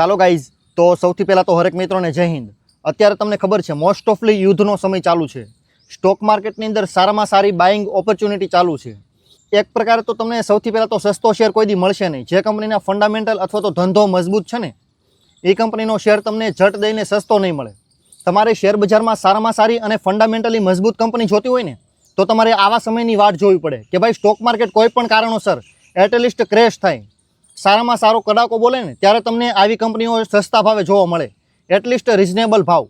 ચાલો ગાઈઝ, તો સૌથી પહેલાં તો હરેક મિત્રોને જય હિન્દ। અત્યારે તમને ખબર છે મોસ્ટ ઓફલી યુદ્ધનો સમય ચાલુ છે। સ્ટોક માર્કેટની અંદર સારામાં સારી બાઇંગ ઓપોર્ચ્યુનિટી ચાલુ છે। એક પ્રકારે તો તમને સૌથી પહેલાં તો સસ્તો શેર કોઈ દી મળશે નહીં। જે કંપનીના ફંડામેન્ટલ અથવા તો ધંધો મજબૂત છે ને એ કંપનીનો શેર તમને ઝટ દઈને સસ્તો નહીં મળે। તમારે શેર બજારમાં સારામાં સારી અને ફંડામેન્ટલી મજબૂત કંપની જોતી હોય ને તો તમારે આવા સમયની વાટ જોવી પડે કે ભાઈ સ્ટોક માર્કેટ કોઈ પણ કારણોસર એટલીસ્ટ ક્રેશ થાય, સારામાં સારો કડાકો બોલે ને ત્યારે તમને આવી કંપનીઓ સસ્તા ભાવે જોવા મળે। એટલીસ્ટ રિઝનેબલ ભાવ,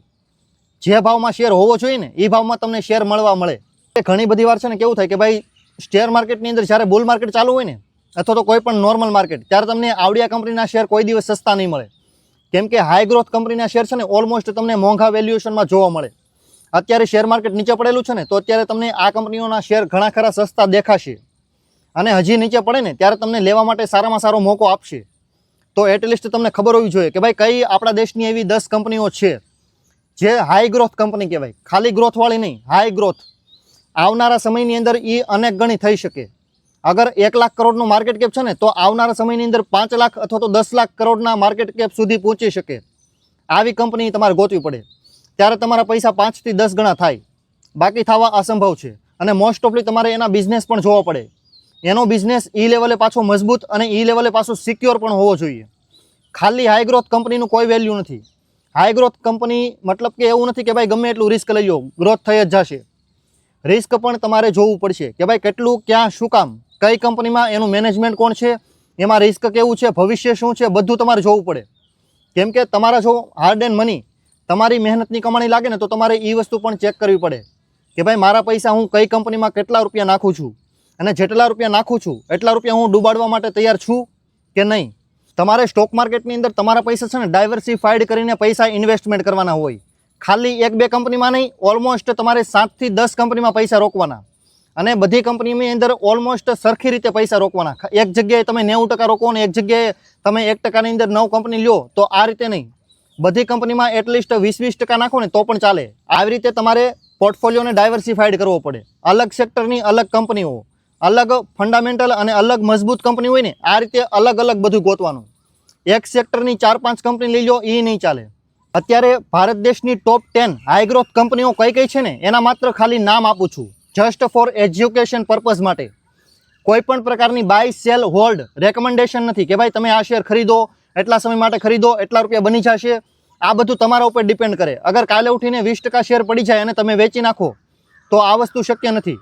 જે ભાવમાં શેર હોવો જોઈએ ને એ ભાવમાં તમને શેર મળવા મળે। ઘણી બધી વાર છે ને કેવું થાય કે ભાઈ શેર માર્કેટની અંદર જ્યારે બુલ માર્કેટ ચાલુ હોય ને અથવા તો કોઈ પણ નોર્મલ માર્કેટ ત્યારે તમને આવડિયા કંપનીના શેર કોઈ દિવસ સસ્તા નહીં મળે, કેમ કે હાઈ ગ્રોથ કંપનીના શેર છે ને ઓલમોસ્ટ તમને મોંઘા વેલ્યુએશનમાં જોવા મળે। અત્યારે શેર માર્કેટ નીચે પડેલું છે ને તો અત્યારે તમને આ કંપનીઓના શેર ઘણા ખરા સસ્તા દેખાશે અને હજી નીચે પડે ને ત્યારે તમને લેવા માટે સારામાં સારો મોકો આપશે। તો એટલીસ્ટ તમને ખબર હોવી જોઈએ કે ભાઈ કઈ આપણા દેશની એવી 10 કંપનીઓ છે જે હાઈ ગ્રોથ કંપની કહેવાય, ખાલી ગ્રોથવાળી નહીં, હાઈ ગ્રોથ। આવનારા સમયની અંદર એ અનેક ગણી થઈ શકે। અગર 1 લાખ કરોડનું માર્કેટ કેપ છે ને તો આવનારા સમયની અંદર 5 લાખ અથવા તો 10 લાખ કરોડના માર્કેટ કેપ સુધી પહોંચી શકે। આવી કંપની તમારે ગોતવી પડે, ત્યારે તમારા પૈસા 5 થી 10 ગણા થાય, બાકી થવા અસંભવ છે। અને મોસ્ટ ઓફલી તમારે એના બિઝનેસ પણ જોવો પડે। એનો બિઝનેસ ઈ લેવલે પાછો મજબૂત અને ઈ લેવલે પાછો સિક્યોર પણ હોવો જોઈએ। ખાલી હાઈ ગ્રોથ કંપનીનું કોઈ વેલ્યુ નથી। હાઈ ગ્રોથ કંપની મતલબ કે એવું નથી કે ભાઈ ગમે એટલું રિસ્ક લઈ લો ગ્રોથ થઈ જ જશે। રિસ્ક પણ તમારે જોવું પડશે કે ભાઈ કેટલું, ક્યાં, શું કામ, કઈ કંપનીમાં એનું મેનેજમેન્ટ કોણ છે, એમાં રિસ્ક કેવું છે, ભવિષ્ય શું છે, બધું તમારે જોવું પડે। કેમ કે તમારા જો હાર્ડ એન્ડ મની, તમારી મહેનતની કમાણી લાગે ને તો તમારે એ વસ્તુ પણ ચેક કરવી પડે કે ભાઈ મારા પૈસા હું કઈ કંપનીમાં કેટલા રૂપિયા નાખું છું અને જેટલા રૂપિયા નાખું છું એટલા રૂપિયા હું ડૂબાડવા માટે તૈયાર છું કે નહીં। તમારે સ્ટોક માર્કેટની અંદર તમારા પૈસા છે ને ડાયવર્સિફાઈડ કરીને પૈસા ઇન્વેસ્ટમેન્ટ કરવાના હોય। ખાલી 1-2 કંપનીમાં નહીં, ઓલમોસ્ટ તમારે 7 થી 10 કંપનીમાં પૈસા રોકવાના અને બધી કંપનીની અંદર ઓલમોસ્ટ સરખી રીતે પૈસા રોકવાના। એક જગ્યાએ તમે 90% રોકો ને એક જગ્યાએ તમે 1%ની અંદર 9 કંપની લ્યો તો આ રીતે નહીં। બધી કંપનીમાં એટલીસ્ટ 20-20% નાખો ને તો પણ ચાલે। આવી રીતે તમારે પોર્ટફોલિયોને ડાયવર્સિફાઈડ કરવો પડે। અલગ સેક્ટરની અલગ કંપનીઓ, અલગ ફંડામેન્ટલ અને અલગ મજબૂત કંપની હોય ને આ રીતે અલગ અલગ બધું ગોતવાનું। એક સેક્ટરની 4-5 કંપની લઈ લો એ નહીં ચાલે। અત્યારે ભારત દેશની ટોપ 10 હાઈ ગ્રોથ કંપનીઓ કઈ કઈ છે ને એના માત્ર ખાલી નામ આપું છું, જસ્ટ ફોર એજ્યુકેશન પર્પઝ માટે। કોઈ પણ પ્રકારની બાય સેલ હોલ્ડ રેકમેન્ડેશન નથી કે ભાઈ તમે આ શેર ખરીદો, એટલા સમય માટે ખરીદો, એટલા રૂપિયા બની જશે। આ બધું તમારા ઉપર ડિપેન્ડ કરે। અગર કાલે ઉઠીને 20% શેર પડી જાય અને તમે વેચી નાખો તો આ વસ્તુ શક્ય નથી।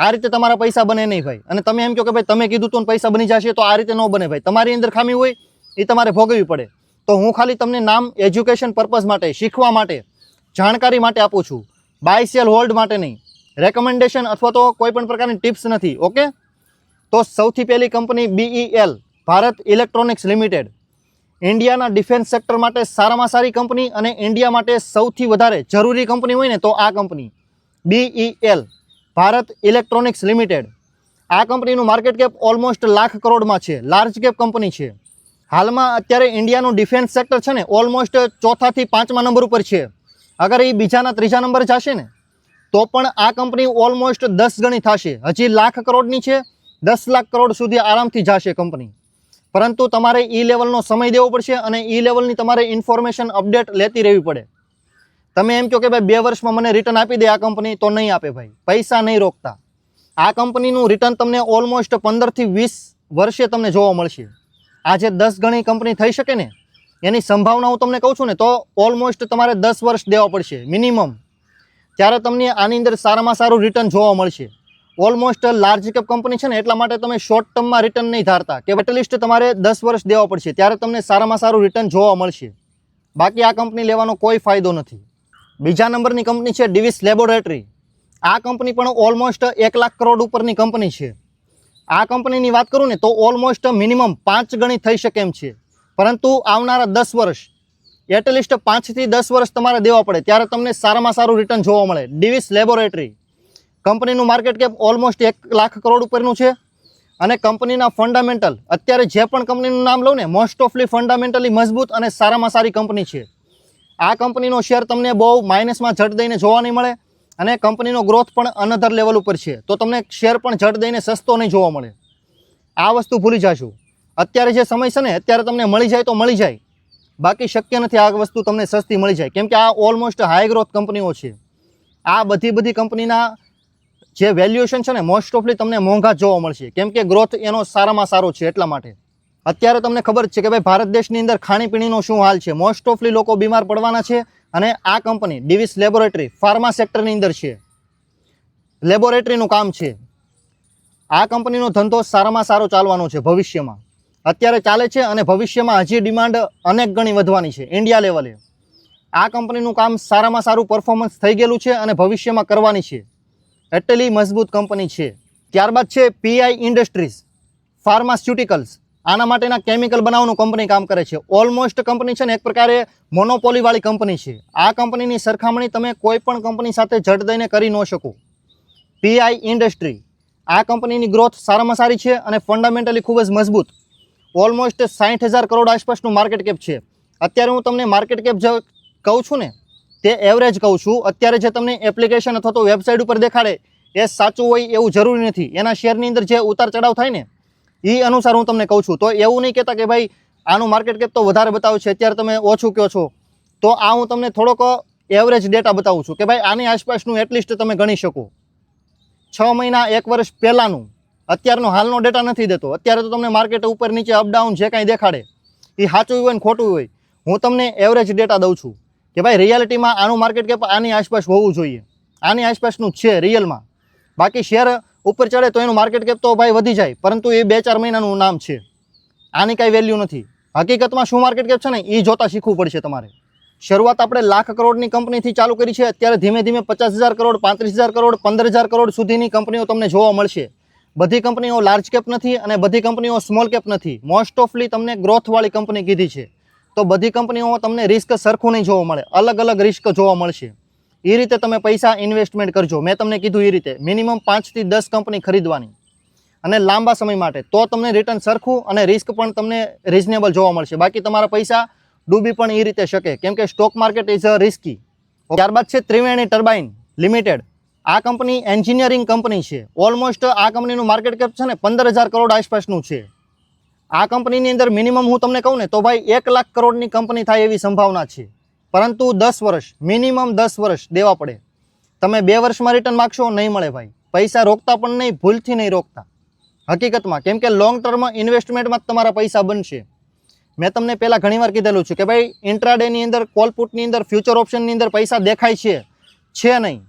આ રીતે તમારા પૈસા બને નહીં ભાઈ। અને તમે એમ કહો કે ભાઈ તમે કીધું તો પૈસા બની જશે, તો આ રીતે ન બને ભાઈ। તમારી અંદર ખામી હોય એ તમારે ભોગવવી પડે। તો હું ખાલી તમને નામ એજ્યુકેશન પર્પઝ માટે, શીખવા માટે, જાણકારી માટે આપું છું, બાય સેલ હોલ્ડ માટે નહીં। રેકમેન્ડેશન અથવા તો કોઈ પણ પ્રકારની ટિપ્સ નથી, ઓકે। તો સૌથી પહેલી company BEL, Bharat electronics limited. ઇન્ડિયાના ડિફેન્સ સેક્ટર માટે સારામાં સારી કંપની અને ઇન્ડિયા માટે સૌથી વધારે જરૂરી કંપની હોય ને તો આ company BEL, Bharat electronics limited. આ કંપનીનું માર્કેટ કેપ ઓલમોસ્ટ લાખ કરોડમાં છે, લાર્જ કેપ કંપની છે। હાલમાં અત્યારે ઇન્ડિયાનું ડિફેન્સ સેક્ટર છે ને ઓલમોસ્ટ 4થા થી 5મા નંબર ઉપર છે। અગર એ બીજાના 3જા નંબર જશે ને તો પણ આ કંપની ઓલમોસ્ટ 10 ગણી થશે। હજી લાખ કરોડની છે, 10 લાખ કરોડ સુધી આરામથી જશે કંપની। પરંતુ તમારે ઈ લેવલનો સમય દેવો પડશે અને ઈ લેવલની તમારે ઇન્ફોર્મેશન અપડેટ લેતી રહેવી પડે। તમે એમ કહો કે ભાઈ 2 વર્ષમાં મને રિટર્ન આપી દે આ કંપની, તો નહીં આપે ભાઈ, પૈસા નહીં રોકતા। આ કંપનીનું રિટર્ન તમને ઓલમોસ્ટ 15 થી 20 વર્ષે તમને જોવા મળશે। આ જે 10 ગણી કંપની થઈ શકે ને એની સંભાવના હું તમને કહું છું ને તો ઓલમોસ્ટ તમારે 10 વર્ષ દેવા પડશે મિનિમમ, ત્યારે તમને આની અંદર સારામાં સારું રિટર્ન જોવા મળશે। ઓલમોસ્ટ લાર્જ કેપ કંપની છે ને એટલા માટે તમે શોર્ટ ટર્મમાં રિટર્ન નહીં ધારતા કે એટલીસ્ટ તમારે 10 વર્ષ દેવા પડશે, ત્યારે તમને સારામાં સારું રિટર્ન જોવા મળશે। બાકી આ કંપની લેવાનો કોઈ ફાયદો નથી। બીજા નંબરની કંપની છે ડિવિસ લેબોરેટરી। આ કંપની પણ ઓલમોસ્ટ 1 લાખ કરોડ ઉપરની કંપની છે। આ કંપનીની વાત કરું ને તો ઓલમોસ્ટ મિનિમમ 5 ગણી થઈ શકે એમ છે, પરંતુ આવનારા 10 વર્ષ એટલીસ્ટ 5 થી 10 વર્ષ તમારે દેવા પડે ત્યારે તમને સારામાં સારું રિટર્ન જોવા મળે। ડિવિસ લેબોરેટરી કંપનીનું market cap almost 1 lakh crore ઉપરનું છે અને કંપનીના ફંડામેન્ટલ, અત્યારે જે પણ કંપનીનું નામ લઉં ને મોસ્ટ ઓફલી ફંડામેન્ટલી મજબૂત અને સારામાં સારી કંપની છે। આ કંપનીનો શેર તમને બહુ માઇનસમાં ઝટ દઈને જોવા નહીં મળે અને કંપનીનો ગ્રોથ પણ અનધર લેવલ ઉપર છે, તો તમને શેર પણ ઝટ દઈને સસ્તો નહીં જોવા મળે। આ વસ્તુ ભૂલી જશો। અત્યારે જે સમય છે ને અત્યારે તમને મળી જાય તો મળી જાય, બાકી શક્ય નથી આ વસ્તુ તમને સસ્તી મળી જાય, કેમ કે આ ઓલમોસ્ટ હાઈ ગ્રોથ કંપનીઓ છે. આ બધી કંપનીના જે વેલ્યુએશન છે ને મોસ્ટ ઓફલી તમને મોંઘા જોવા મળશે, કેમ કે ગ્રોથ એનો સારામાં સારો છે. એટલા માટે અત્યારે તમને ખબર જ છે કે ભાઈ ભારત દેશની અંદર ખાણીપીણીનો શું હાલ છે. મોસ્ટ ઓફલી લોકો બીમાર પડવાના છે. અને આ કંપની ડિવિસ લેબોરેટરી ફાર્મા સેક્ટરની અંદર છે, લેબોરેટરીનું કામ છે. આ કંપનીનો ધંધો સારામાં સારો ચાલવાનો છે ભવિષ્યમાં. અત્યારે ચાલે છે અને ભવિષ્યમાં હજી ડિમાન્ડ અનેક ગણી વધવાની છે ઇન્ડિયા લેવલે. આ કંપનીનું કામ સારામાં સારું પરફોર્મન્સ થઈ ગયેલું છે અને ભવિષ્યમાં કરવાની છે. એટલી મજબૂત કંપની છે. ત્યારબાદ છે પીઆઈ ઇન્ડસ્ટ્રીઝ ફાર્માસ્યુટિકલ્સ. આના માટેના કેમિકલ બનાવવાનું કંપની કામ કરે છે. ઓલમોસ્ટ કંપની છે ને એક પ્રકારે મોનોપોલીવાળી કંપની છે. આ કંપનીની સરખામણી તમે કોઈ પણ કંપની સાથે જટ દઈને કરી ન શકો. પીઆઈ ઇન્ડસ્ટ્રી આ કંપનીની ગ્રોથ સારામાં સારી છે અને ફંડામેન્ટલી ખૂબ જ મજબૂત. ઓલમોસ્ટ 60,000 કરોડ આસપાસનું માર્કેટ કેપ છે. અત્યારે હું તમને માર્કેટ કેપ જે કહું છું ને તે એવરેજ કહું છું. અત્યારે જે તમને એપ્લિકેશન અથવા તો વેબસાઇટ ઉપર દેખાડે એ સાચું હોય એવું જરૂરી નથી. એના શેરની અંદર જે ઉતાર ચઢાવ થાય ને એ અનુસાર હું તમને કહું છું. તો એવું નહીં કહેતા કે ભાઈ આનું માર્કેટ કેપ તો વધારે બતાવે છે, અત્યારે તમે ઓછું કહો છો. તો આ હું તમને થોડોક એવરેજ ડેટા બતાવું છું કે ભાઈ આની આસપાસનું એટલીસ્ટ તમે ગણી શકો. 6 મહિના 1 વર્ષ પહેલાંનું અત્યારનો હાલનો ડેટા નથી દેતો. અત્યારે તો તમને માર્કેટ ઉપર નીચે અપડાઉન જે કાંઈ દેખાડે એ સાચું હોય ને ખોટું હોય. હું તમને એવરેજ ડેટા દઉં છું કે ભાઈ રિયાલિટીમાં આનું માર્કેટ કેપ આની આસપાસ હોવું જોઈએ. આની આસપાસનું છે રિયલમાં. બાકી શેર ઉપર ચડે તો એનું માર્કેટ કેપ તો ભાઈ વધી જાય, પરંતુ એ 2-4 મહિનાનું નામ છે. આની કાંઈ વેલ્યુ નથી. હકીકતમાં શું માર્કેટ કેપ છે ને એ જોતા શીખવું પડશે તમારે. શરૂઆત આપણે લાખ કરોડની કંપનીથી ચાલુ કરી છે. અત્યારે ધીમે ધીમે 50,000 કરોડ, 35,000 કરોડ, 15,000 કરોડ સુધીની કંપનીઓ તમને જોવા મળશે. બધી કંપનીઓ લાર્જ કેપ નથી અને બધી કંપનીઓ સ્મોલ કેપ નથી. મોસ્ટ ઓફલી તમને ગ્રોથવાળી કંપની કીધી છે. તો બધી કંપનીઓ તમને રિસ્ક સરખું નહીં જોવા મળે, અલગ અલગ રિસ્ક જોવા મળશે. એ રીતે તમે પૈસા ઇન્વેસ્ટમેન્ટ કરજો. મેં તમને કીધું એ રીતે મિનિમમ 5 થી 10 કંપની ખરીદવાની અને લાંબા સમય માટે, તો તમને રિટર્ન સરખું અને રિસ્ક પણ તમને રિઝનેબલ જોવા મળશે. બાકી તમારા પૈસા ડૂબી પણ એ રીતે શકે, કેમ કે stock market is a risky. ત્યારબાદ છે ત્રિવેણી ટર્બાઇન લિમિટેડ. આ કંપની એન્જિનિયરિંગ કંપની છે. ઓલમોસ્ટ આ કંપનીનું માર્કેટ કેપ છે ને 15,000 કરોડ આસપાસનું છે. આ કંપનીની અંદર મિનિમમ હું તમને કહું ને તો ભાઈ 1 લાખ કરોડની કંપની થાય એવી સંભાવના છે. પરંતુ 10 વર્ષ મિનિમમ 10 વર્ષ દેવા પડે. તમે 2 વર્ષમાં રિટર્ન માગશો નહીં મળે ભાઈ. પૈસા રોકતા પણ નહીં, ભૂલથી નહીં રોકતા હકીકતમાં, કેમ કે લોંગ ટર્મ ઇન્વેસ્ટમેન્ટમાં જ તમારા પૈસા બનશે. મેં તમને પહેલાં ઘણીવાર કીધેલું છે કે ભાઈ ઇન્ટ્રાડેની અંદર, કોલપુટની અંદર, ફ્યુચર ઓપ્શનની અંદર પૈસા દેખાય છે નહીં.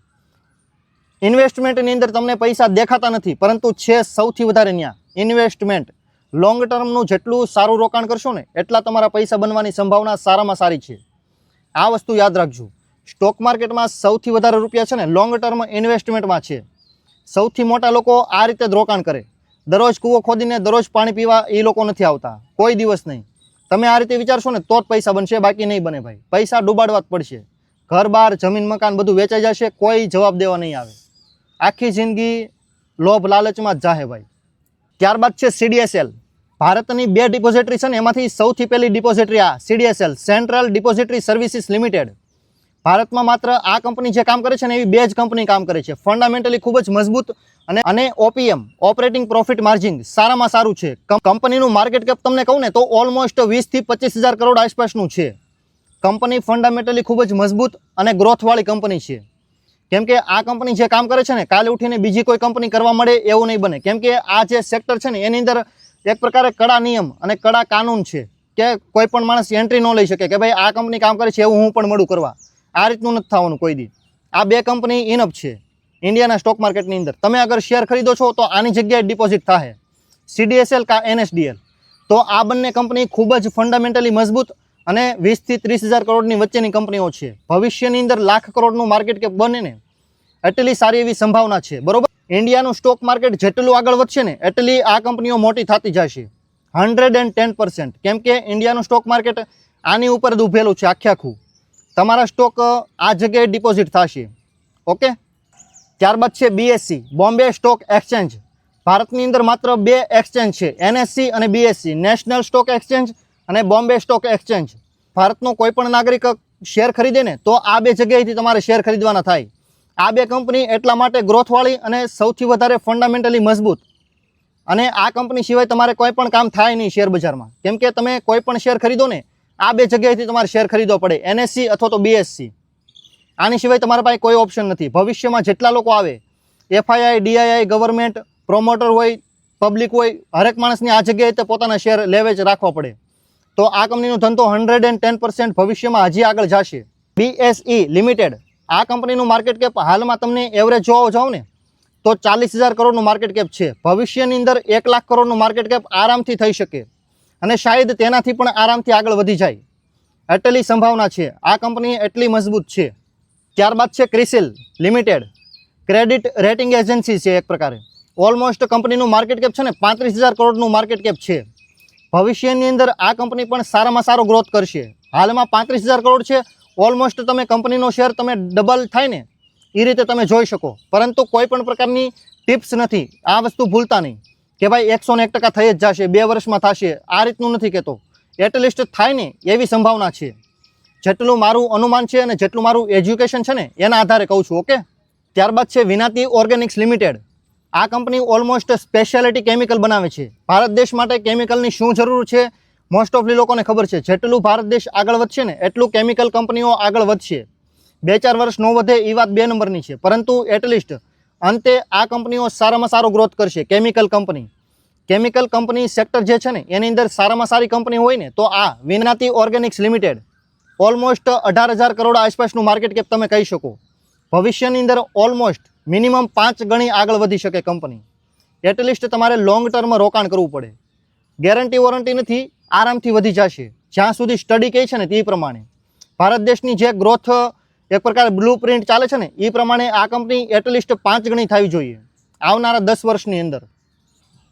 ઇન્વેસ્ટમેન્ટની અંદર તમને પૈસા દેખાતા નથી, પરંતુ છે સૌથી વધારે ત્યાં ઇન્વેસ્ટમેન્ટ. લોંગ ટર્મનું જેટલું સારું રોકાણ કરશો ને એટલા તમારા પૈસા બનવાની સંભાવના સારામાં સારી છે. આ વસ્તુ યાદ રાખજો. સ્ટોક માર્કેટમાં સૌથી વધારે રૂપિયા છે ને લોંગ ટર્મ ઇન્વેસ્ટમેન્ટમાં છે. સૌથી મોટા લોકો આ રીતે જ રોકાણ કરે. દરરોજ કૂવો ખોદીને દરરોજ પાણી પીવા એ લોકો નથી આવતા, કોઈ દિવસ નહીં. તમે આ રીતે વિચારશો ને તો જ પૈસા બનશે, બાકી નહીં બને ભાઈ. પૈસા ડૂબાડવા જ પડશે. ઘર બાર જમીન મકાન બધું વેચાઈ જશે, કોઈ જવાબ દેવા નહીં આવે. આખી જિંદગી લોભ લાલચમાં જ જાહે ભાઈ. ત્યારબાદ છે CDSL. ભારતની 2 ડિપોઝિટરી છે ને એમાંથી સૌથી પહેલી ડિપોઝિટરી આ CDSL, central depository services limited. ભારતમાં માત્ર આ કંપની જે કામ કરે છે ને એવી 2 જ કંપની કામ કરે છે. ફંડામેન્ટલી ખૂબ જ મજબૂત અને OPM ઓપરેટિંગ પ્રોફિટ માર્જિન સારામાં સારું છે. કંપનીનું માર્કેટ કેપ તમને કહું ને તો ઓલમોસ્ટ 20 થી 25,000 કરોડ આસપાસનું છે. કંપની ફંડામેન્ટલી ખૂબ જ મજબૂત અને ગ્રોથવાળી કંપની છે. કેમ કે આ કંપની જે કામ કરે છે ને કાલે ઉઠીને બીજી કોઈ કંપની કરવા મળે એવું નહીં બને. કેમ કે આ જે સેક્ટર છે ને એની અંદર એક પ્રકારે કડા નિયમ અને કડા કાનૂન છે કે કોઈ પણ માણસ એન્ટ્રી ન લઈ શકે કે ભાઈ આ કંપની કામ કરે છે એવું હું પણ મળું કરવા. આ રીતનું નથી થવાનું કોઈ દી. આ 2 કંપની ઇનફ છે ઇન્ડિયાના સ્ટોક માર્કેટની અંદર. તમે અગર શેર ખરીદો છો તો આની જગ્યાએ ડિપોઝિટ થાય, CDSL કા NSDL. તો આ બંને કંપની ખૂબ જ ફંડામેન્ટલી મજબૂત અને 20 થી 30,000 કરોડની વચ્ચેની કંપનીઓ છે. ભવિષ્યની અંદર લાખ કરોડનું માર્કેટ કેપ બને ને એટલી સારી એવી સંભાવના છે. બરોબર. ઇન્ડિયાનું સ્ટોક માર્કેટ જેટલું આગળ વધશે ને એટલી આ કંપનીઓ મોટી થતી જશે 110%. કેમ કે ઇન્ડિયાનું સ્ટોક માર્કેટ આની ઉપર જ ઊભેલું છે આખે આખું. તમારા સ્ટોક આ જગ્યાએ ડિપોઝિટ થશે. ઓકે. ત્યારબાદ છે BSE, બોમ્બે સ્ટોક એક્સચેન્જ. ભારતની અંદર માત્ર 2 એક્સચેન્જ છે, NSE અને BSE, નેશનલ સ્ટોક એક્સચેન્જ અને બોમ્બે સ્ટોક એક્સચેન્જ. ભારતનો કોઈ પણ નાગરિક શેર ખરીદે ને તો આ 2 જગ્યાએથી તમારે શેર ખરીદવાના થાય. આ 2 કંપની એટલા માટે ગ્રોથવાળી અને સૌથી વધારે ફંડામેન્ટલી મજબૂત. અને આ કંપની સિવાય તમારે કોઈ પણ કામ થાય નહીં શેર બજારમાં. કેમ કે તમે કોઈ પણ શેર ખરીદો ને આ બે જગ્યાએથી તમારે શેર ખરીદવો પડે, NSE અથવા તો BSE. આની સિવાય તમારા પાસે કોઈ ઓપ્શન નથી. ભવિષ્યમાં જેટલા લોકો આવે, FII, DII, ગવર્મેન્ટ, પ્રોમોટર હોય, પબ્લિક હોય, હરેક માણસની આ જગ્યાએ પોતાના શેર લેવેચ રાખવા પડે. તો આ કંપનીનો ધંધો 110% ભવિષ્યમાં હજી આગળ જશે. BSE લિમિટેડ, આ કંપનીનું માર્કેટ કેપ હાલમાં તમને એવરેજ જોવા જાવ ને તો 40,000 કરોડનું માર્કેટ કેપ છે. ભવિષ્યની અંદર 1 લાખ કરોડનું માર્કેટ કેપ આરામથી થઈ શકે અને શાયદ તેનાથી પણ આરામથી આગળ વધી જાય એટલી સંભાવના છે. આ કંપની એટલી મજબૂત છે. ત્યારબાદ છે CRISIL limited, credit rating agency છે એક પ્રકારે. ઓલમોસ્ટ કંપનીનું માર્કેટ કેપ છે ને 35,000 કરોડનું માર્કેટ કેપ છે. ભવિષ્યની અંદર આ કંપની પણ સારામાં સારો ગ્રોથ કરશે. હાલમાં 35,000 કરોડ છે. ઓલમોસ્ટ તમે કંપનીનો શેર તમે ડબલ થાય ને એ રીતે તમે જોઈ શકો. પરંતુ કોઈ પણ પ્રકારની ટિપ્સ નથી. આ વસ્તુ ભૂલતા નહીં કે ભાઈ 101% થઈ જ જશે, 2 વર્ષમાં થશે, આ રીતનું નથી કહેતો. એટલીસ્ટ થાય ને એવી સંભાવના છે. જેટલું મારું અનુમાન છે અને જેટલું મારું એજ્યુકેશન છે ને એના આધારે કહું છું. ઓકે. ત્યારબાદ છે વિનાતી ઓર્ગેનિક્સ લિમિટેડ. આ કંપની ઓલમોસ્ટ સ્પેશિયાલિટી કેમિકલ બનાવે છે. ભારત દેશ માટે કેમિકલની શું જરૂર છે મોસ્ટ ઓફલી લોકોને ખબર છે. જેટલું ભારત દેશ આગળ વધશે ને એટલું કેમિકલ કંપનીઓ આગળ વધશે. 2-4 વર્ષ ન વધે એ વાત 2 નંબરની છે, પરંતુ એટલીસ્ટ અંતે આ કંપનીઓ સારામાં સારો ગ્રોથ કરશે. કેમિકલ કંપની સેક્ટર જે છે ને એની અંદર સારામાં સારી કંપની હોય ને તો આ વિનાતી ઓર્ગેનિક્સ લિમિટેડ ઓલમોસ્ટ 18,000 કરોડ આસપાસનું માર્કેટ કેપ તમે કહી શકો. ભવિષ્યની અંદર ઓલમોસ્ટ મિનિમમ 5 ગણી આગળ વધી શકે કંપની. એટલીસ્ટ તમારે લોંગ ટર્મ રોકાણ કરવું પડે. ગેરંટી વોરંટી નથી, આરામથી વધી જશે જ્યાં સુધી સ્ટડી કહે છે ને તે પ્રમાણે. ભારત દેશની જે ગ્રોથ એક પ્રકાર બ્લુ પ્રિન્ટ ચાલે છે ને એ પ્રમાણે આ કંપની એટલીસ્ટ 5 ગણી થવી જોઈએ આવનારા 10 વર્ષની અંદર.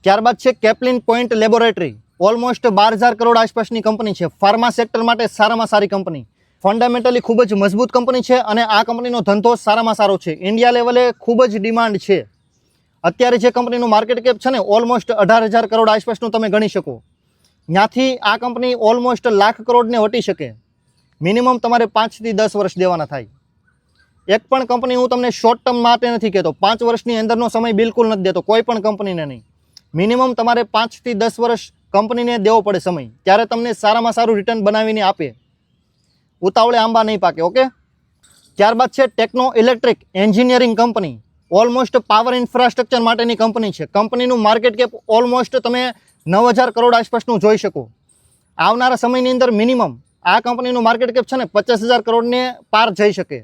ત્યારબાદ છે Caplin point laboratory. Almost 12,000 crore આસપાસની કંપની છે. ફાર્મા સેક્ટર માટે સારામાં સારી કંપની. ફંડામેન્ટલી ખૂબ જ મજબૂત કંપની છે અને આ કંપનીનો ધંધો સારામાં સારો છે. ઇન્ડિયા લેવલે ખૂબ જ ડિમાન્ડ છે. અત્યારે જે કંપનીનું માર્કેટ કેપ છે ને ઓલમોસ્ટ 18,000 કરોડ આસપાસનું તમે ગણી શકો. ત્યાંથી આ કંપની ઓલમોસ્ટ લાખ કરોડને વટી શકે. મિનિમમ તમારે 5 થી 10 વર્ષ દેવાના થાય. એક પણ કંપની હું તમને શોર્ટ ટર્મ માટે નથી કહેતો, 5 વર્ષની અંદરનો સમય બિલકુલ નથી દેતો, કોઈ પણ કંપનીને નહીં. મિનિમમ તમારે 5 થી 10 વર્ષ કંપનીને દેવો પડે સમય, ત્યારે તમને સારામાં સારું રિટર્ન બનાવીને આપે. ઉતાવળે આંબા નહીં પાકે. ઓકે. ત્યારબાદ છે techno electric engineering company. Almost power infrastructure માટેની કંપની છે. કંપનીનું માર્કેટ કેપ ઓલમોસ્ટ તમે 9,000 કરોડ આસપાસનું જોઈ શકો. આવનારા સમયની અંદર મિનિમમ આ કંપનીનું માર્કેટ કેપ છે ને 50,000 કરોડને પાર જઈ શકે.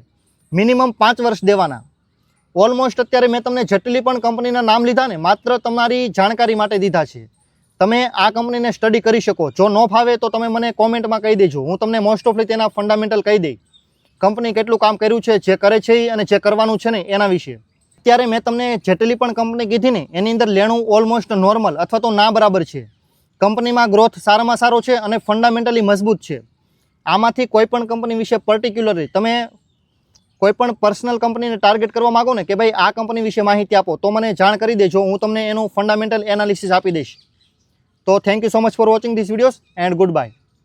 મિનિમમ 5 વર્ષ દેવાના. ઓલમોસ્ટ અત્યારે મેં તમને જેટલી પણ કંપનીના નામ લીધા ને માત્ર તમારી જાણકારી માટે દીધા છે. તમે આ કંપનીને સ્ટડી કરી શકો. જો ન ફાવે તો તમે મને કોમેન્ટમાં કહી દેજો. હું તમને મોસ્ટ ઓફલી તેના ફંડામેન્ટલ કહી દઈ. કંપની કેટલું કામ કર્યું છે, જે કરે છે અને જે કરવાનું છે ને એના વિશે. અત્યારે મેં તમને જેટલી પણ કંપની કીધી ને એની અંદર લેણું ઓલમોસ્ટ નોર્મલ અથવા તો ના બરાબર છે. કંપનીમાં ગ્રોથ સારામાં સારો છે અને ફંડામેન્ટલી મજબૂત છે. આમાંથી કોઈ પણ કંપની વિશે પર્ટિક્યુલરલી તમે કોઈ પણ પર્સનલ કંપનીને ટાર્ગેટ કરવા માગો ને કે ભાઈ આ કંપની વિશે માહિતી આપો તો મને જાણ કરી દેજો. હું તમને એનું ફંડામેન્ટલ એનાલિસિસ આપી દઈશ. તો thank you so much for watching this videos and good bye.